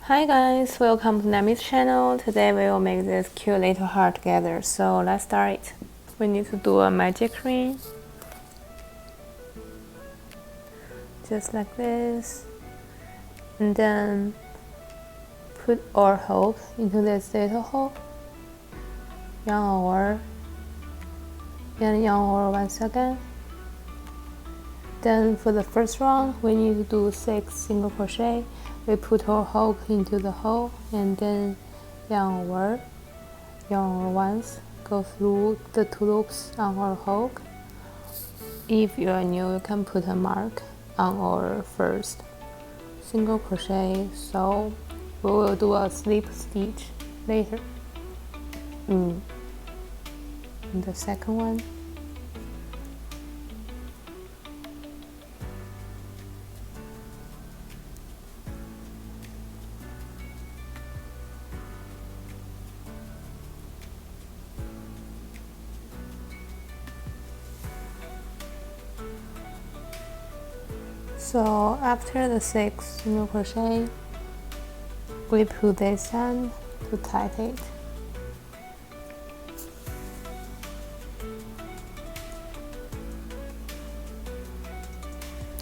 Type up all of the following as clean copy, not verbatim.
Hi guys, welcome to Nami's channel. Today we will make this cute little heart together. So let's start it. We need to do a magic ring. Just like this. And then put our hook into this little hole. Yarn over. And yarn over once again. Then for the first round, we need to do 6 single crochet. We put our hook into the hole and then yarn over once, go through the 2 loops on our hook. If you are new, you can put a mark on our first single crochet, so we will do a slip stitch later in the second one. So after the 6 single crochet, we put this on to tighten it.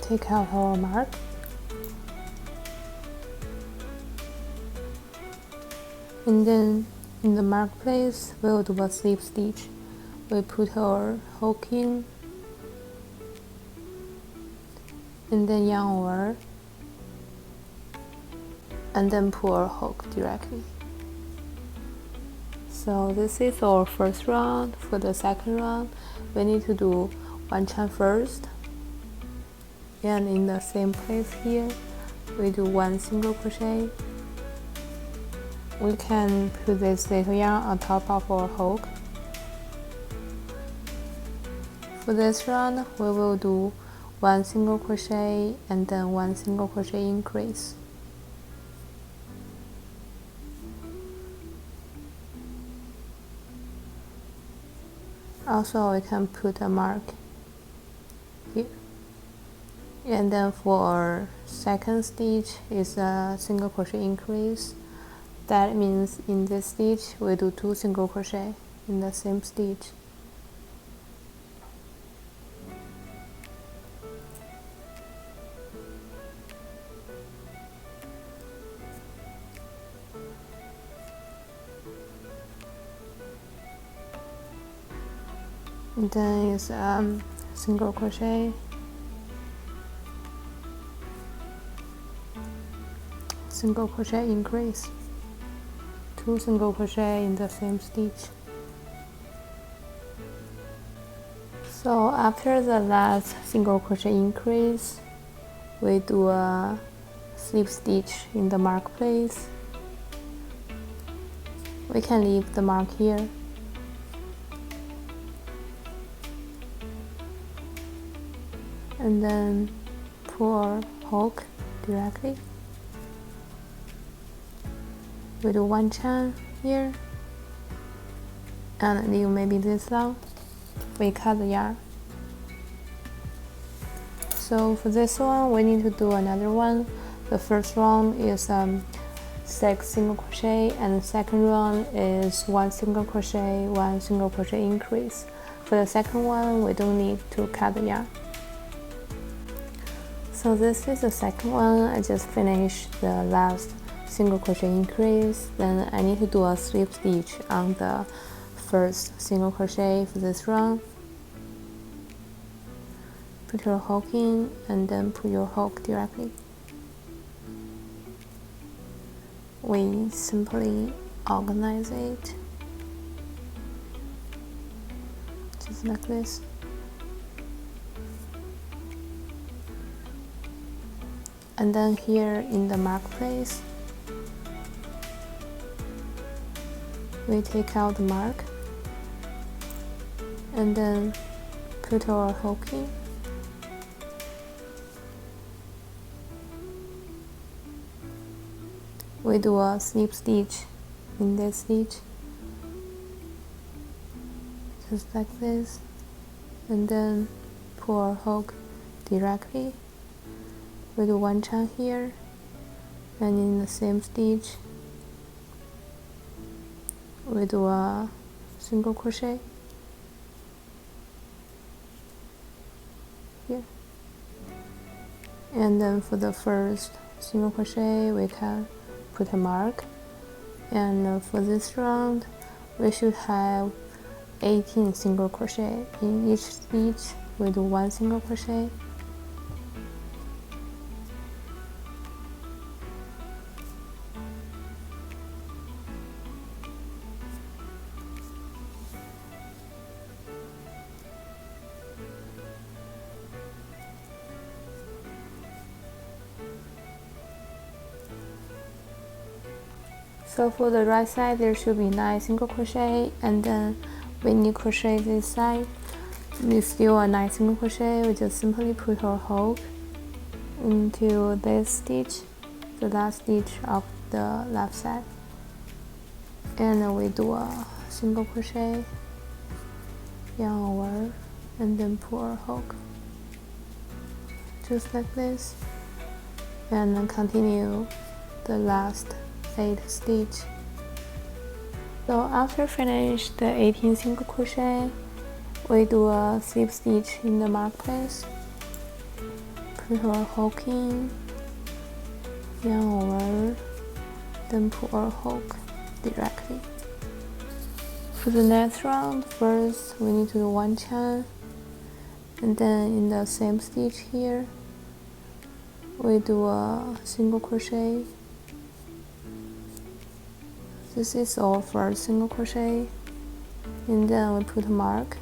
Take out our mark. And then in the mark place, we'll do a slip stitch. We put our hook in and then yarn over and then pull our hook directly. So this is our first round. For the second round, we need to do 1 chain first, and in the same place here we do 1 single crochet. We can put this little yarn on top of our hook. For this round, we will do 1 single crochet and then 1 single crochet increase. Also, we can put a mark here. And then for our second stitch is a single crochet increase. That means in this stitch we do 2 single crochet in the same stitch. And then is single crochet, single crochet increase, 2 single crochet in the same stitch. So after the last single crochet increase, we do a slip stitch in the mark place. We can leave the mark here. And then pull our hook directly. We do 1 chain here and leave maybe this long. We cut the yarn. So for this one, we need to do another one. The first round is 6 single crochet, and the second round is 1 single crochet, 1 single crochet increase. For the second one, we don't need to cut the yarn. So this is the second one. I just finished the last single crochet increase. Then I need to do a slip stitch on the first single crochet for this round. Put your hook in and then put your hook directly. We simply organize it just like this. And then here in the mark place, we take out the mark and then put our hook in. We do a slip stitch in this stitch, just like this, and then pull our hook directly. We do 1 chain here and in the same stitch we do a single crochet here, and then for the first single crochet we can put a mark, and for this round we should have 18 single crochet. In each stitch we do 1 single crochet. So for the right side there should be 9 single crochet, and then when you crochet this side it's still a 9 single crochet. We just simply put our hook into this stitch, the last stitch of the left side, and then we do a single crochet, yarn over, and then pull our hook just like this, and then continue the last 8 stitch. So after finish the 18 single crochet, we do a slip stitch in the mark place, put our hook in, yarn over, then pull our hook directly. For the next round, first we need to do 1 chain, and then in the same stitch here we do a single crochet. This is our first single crochet, and then we put a mark.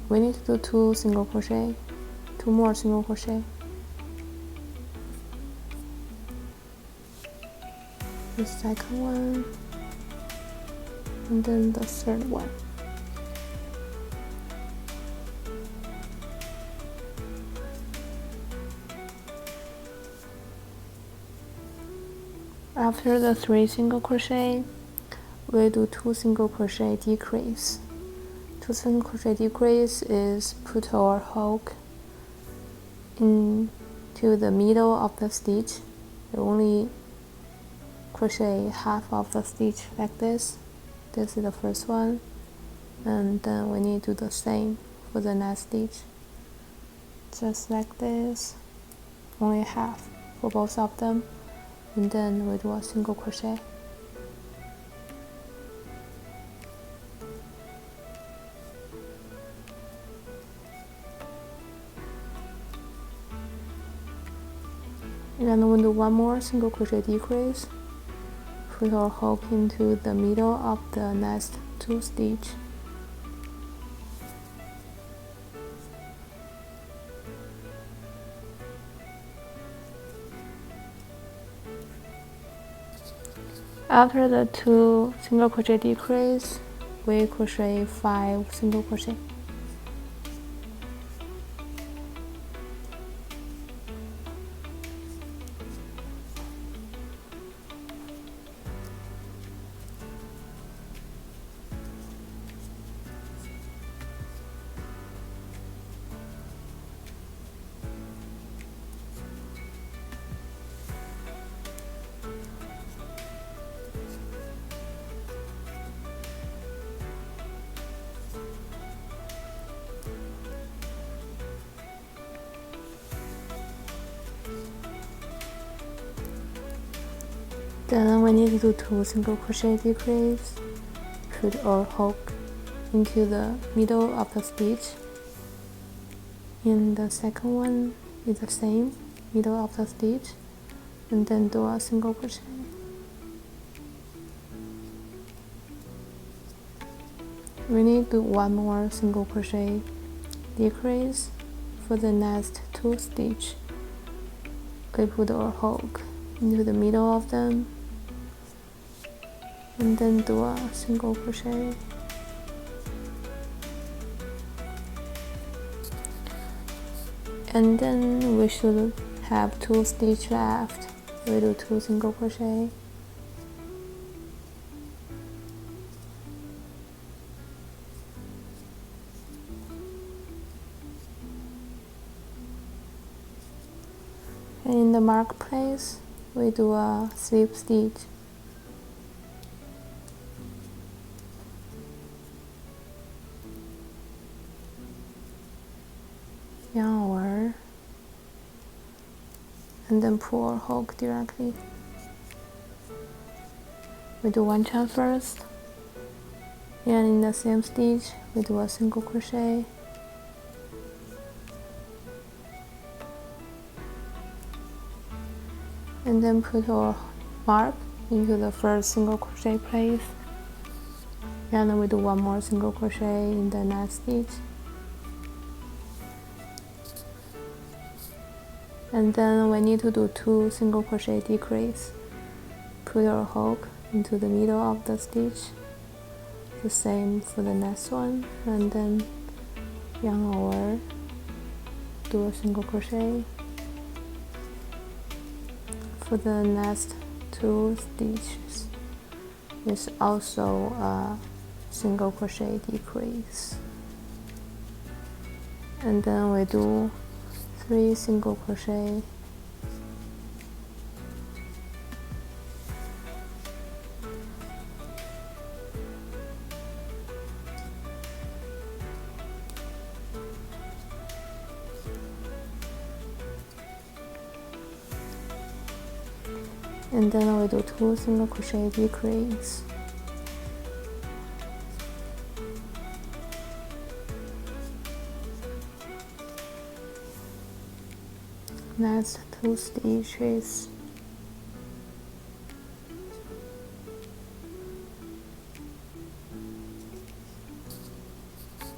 We need to do 2 single crochet, 2 more single crochet. The second one, and then the third one. After the 3 single crochet, we do 2 single crochet decrease. 2 single crochet decrease is put our hook into the middle of the stitch. We only crochet half of the stitch like this. This is the first one, and then we need to do the same for the next stitch. Just like this, only half for both of them, and then we do a single crochet. And then we do 1 more single crochet decrease, put our hook into the middle of the next 2 stitch. After the 2 single crochet decrease, we crochet 5 single crochet. Then we need to do 2 single crochet decrease, put our hook into the middle of the stitch. In the second one is the same, middle of the stitch, and then do a single crochet. We need to do 1 more single crochet decrease for the next 2 stitch. We put our hook into the middle of them, and then do a single crochet. And then we should have 2 stitches left. We do 2 single crochet. And in the mark place, we do a slip stitch. Yarn over and then pull or hook directly. We do one chain first, and in the same stitch we do a single crochet, and then put our mark into the first single crochet place, and then we do one more single crochet in the next stitch. And then we need to do 2 single crochet decrease. Put our hook into the middle of the stitch, the same for the next one, and then yarn over, do a single crochet. For the next 2 stitches is also a single crochet decrease, and then we do 3 single crochet, and then we do 2 single crochet decrease. Next 2 stitches.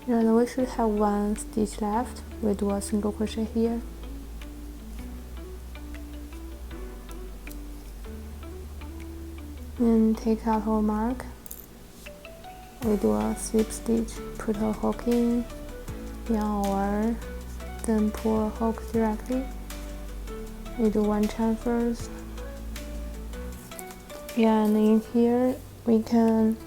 And we should have 1 stitch left. We do a single crochet here. And take out our mark. We do a slip stitch, put a hook in, yarn over, then pull a hook directly. We do 1 chain first, and in here we can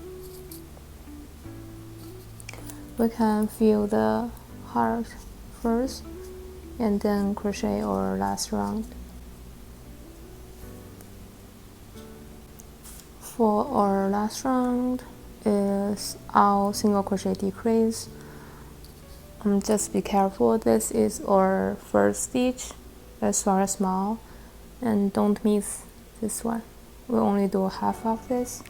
fill the heart first, and then crochet our last round. For our last round is all single crochet decrease. Just be careful, this is our first stitch. That's very small, and don't miss this one. We only do half of this.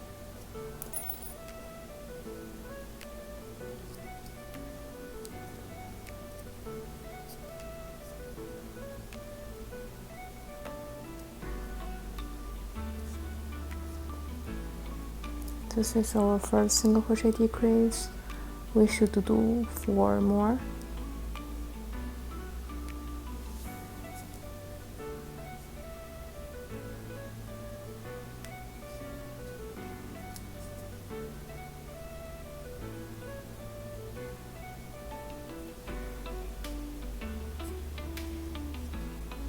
This is our first single crochet decrease. We should do 4 more.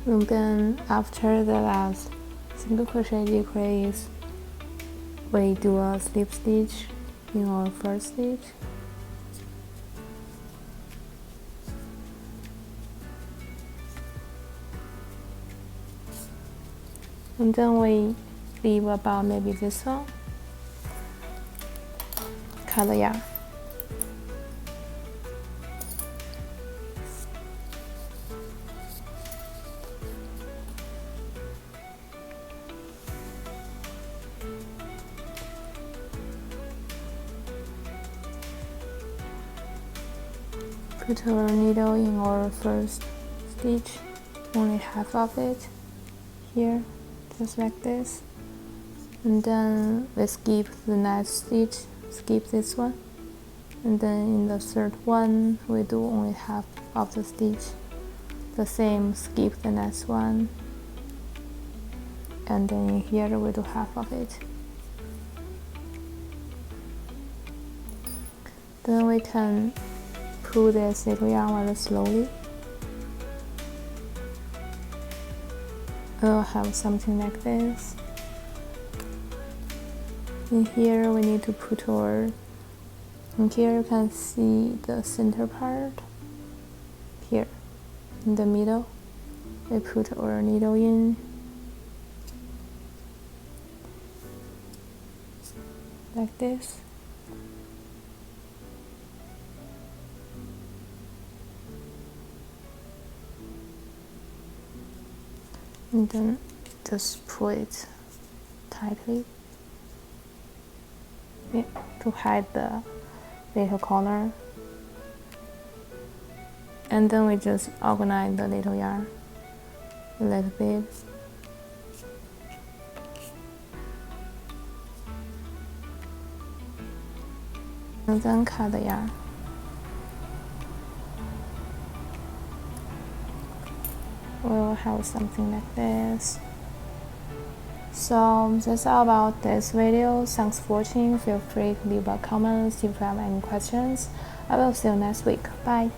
And then after the last single crochet decrease, we do a slip stitch in our first stitch, and then we leave about maybe this one, cut the yarn. Put our needle in our first stitch, only half of it, here, just like this, and then we skip the next stitch, skip this one, and then in the third one we do only half of the stitch, the same, skip the next one, and then in here we do half of it. Then we can pull this little yarn very slowly. We'll have something like this. In here we need to put our, in here you can see the center part. Here, in the middle, we put our needle in, like this. And then just pull it tightly, yeah, to hide the little corner. And then we just organize the little yarn a little bit. And then cut the yarn. We'll have something like this. So that's all about this video. Thanks for watching. Feel free to leave a comment if you have any questions. I will see you next week. Bye.